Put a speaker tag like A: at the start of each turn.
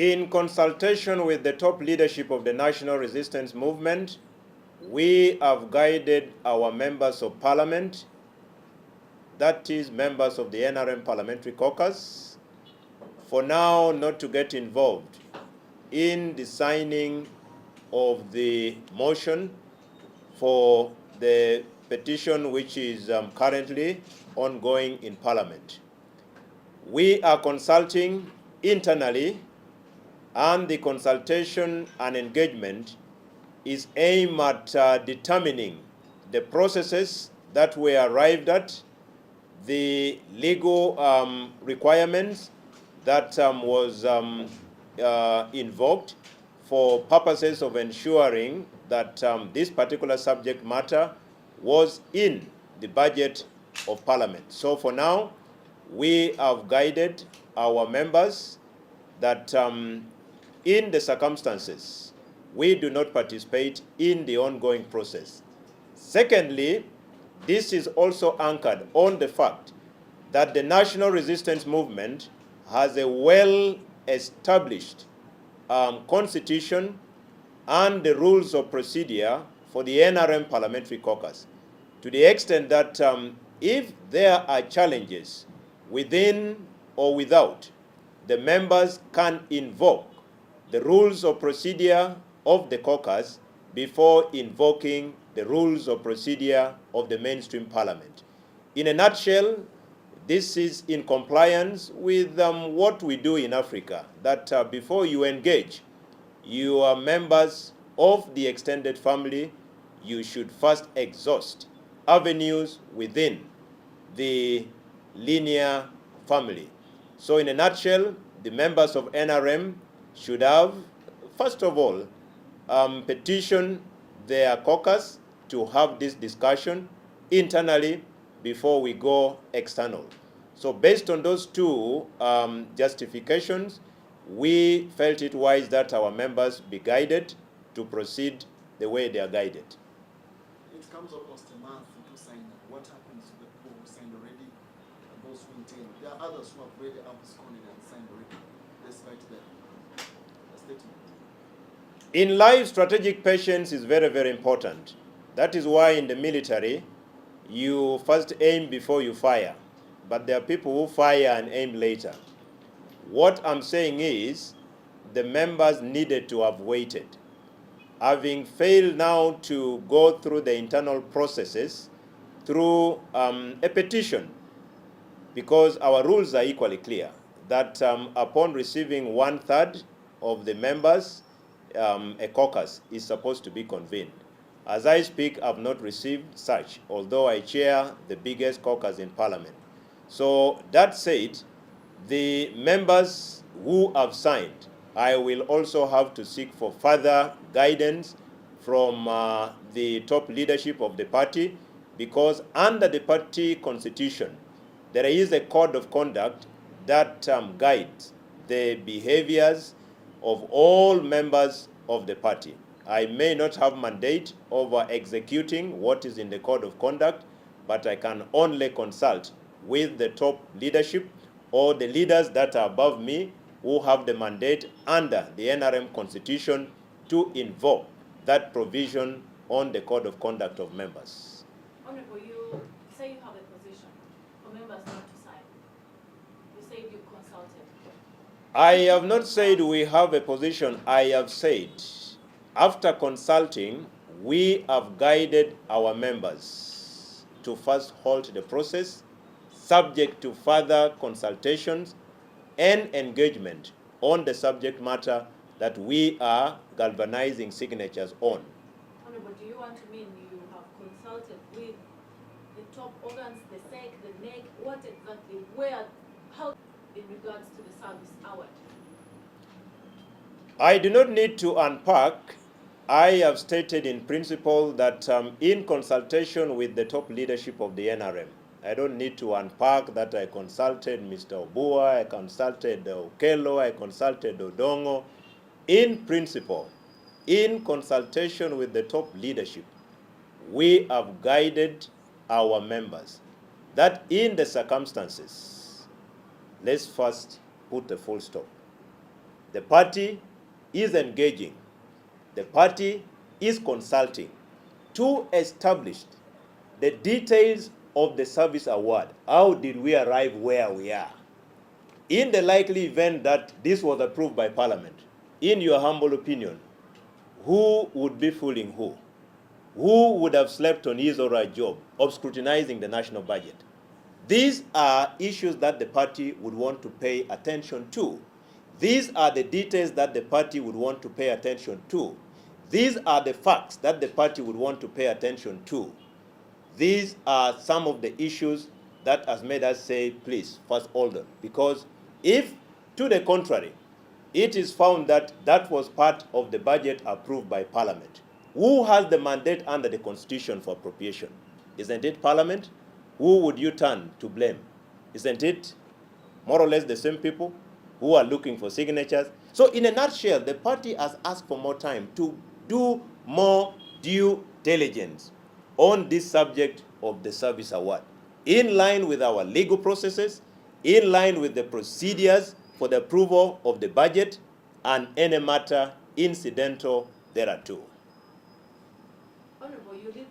A: In consultation with the top leadership of the National Resistance Movement, we have guided our members of parliament, that is members of the NRM Parliamentary Caucus, for now not to get involved in the signing of the motion for the petition which is currently ongoing in Parliament. We are consulting internally, and the consultation and engagement is aimed at determining the processes that were arrived at, the legal requirements that was invoked for purposes of ensuring that this particular subject matter was in the budget of Parliament. So for now, we have guided our members that in the circumstances, we do not participate in the ongoing process. Secondly, this is also anchored on the fact that the National Resistance Movement has a well-established constitution and the rules of procedure for the NRM Parliamentary Caucus, to the extent that if there are challenges within or without, the members can invoke the rules of procedure of the caucus before invoking the rules of procedure of the mainstream parliament. In a nutshell, this is in compliance with what we do in Africa, that before you engage your members of the extended family, you should first exhaust avenues within the linear family. So in a nutshell, the members of NRM should have, first of all, petition their caucus to have this discussion internally before we go external. So based on those two justifications, we felt it wise that our members be guided to proceed the way they are guided.
B: It comes almost a month to sign. What happens to the people who signed already and those who intend? There are others who have already absconded and signed already, despite the statement.
A: In life, strategic patience is very, very important. That is why in the military, you first aim before you fire. But there are people who fire and aim later. What I'm saying is, the members needed to have waited. Having failed now to go through the internal processes through a petition, because our rules are equally clear, that upon receiving 1/3 of the members, a caucus is supposed to be convened. As I speak, I've not received such, although I chair the biggest caucus in Parliament. So that said, the members who have signed, I will also have to seek for further guidance from the top leadership of the party, because under the party constitution, there is a code of conduct that guides the behaviors of all members of the party. I may not have mandate over executing what is in the code of conduct, but I can only consult with the top leadership or the leaders that are above me who have the mandate under the NRM constitution to invoke that provision on the code of conduct of members.
C: Honorable, you say you have a position for members not to sign. You said you consulted.
A: I have not said we have a position. I have said, after consulting, we have guided our members to first halt the process, subject to further consultations and engagement on the subject matter that we are galvanizing signatures on.
C: Honorable, do you want to mean you have consulted with the top organs, the SEC, the NEC, what exactly, where, how, in regards to the service award?
A: I do not need to unpack. I have stated in principle that in consultation with the top leadership of the NRM, I don't need to unpack that I consulted Mr. Obua, I consulted Okello, I consulted Odongo. In principle, in consultation with the top leadership, we have guided our members that in the circumstances, let's first put a full stop. The party is engaging. The party is consulting to establish the details of the service award. How did we arrive where we are? In the likely event that this was approved by Parliament, in your humble opinion, who would be fooling who? Who would have slept on his or her job of scrutinizing the national budget? These are issues that the party would want to pay attention to. These are the details that the party would want to pay attention to. These are the facts that the party would want to pay attention to. These are some of the issues that has made us say, please, first hold on. Because if, to the contrary, it is found that that was part of the budget approved by Parliament, who has the mandate under the Constitution for appropriation? Isn't it Parliament? Who would you turn to blame? Isn't it more or less the same people who are looking for signatures? So in a nutshell, the party has asked for more time to do more due diligence on this subject of the service award, in line with our legal processes, in line with the procedures for the approval of the budget, and any matter incidental thereto.
C: Honorable, you did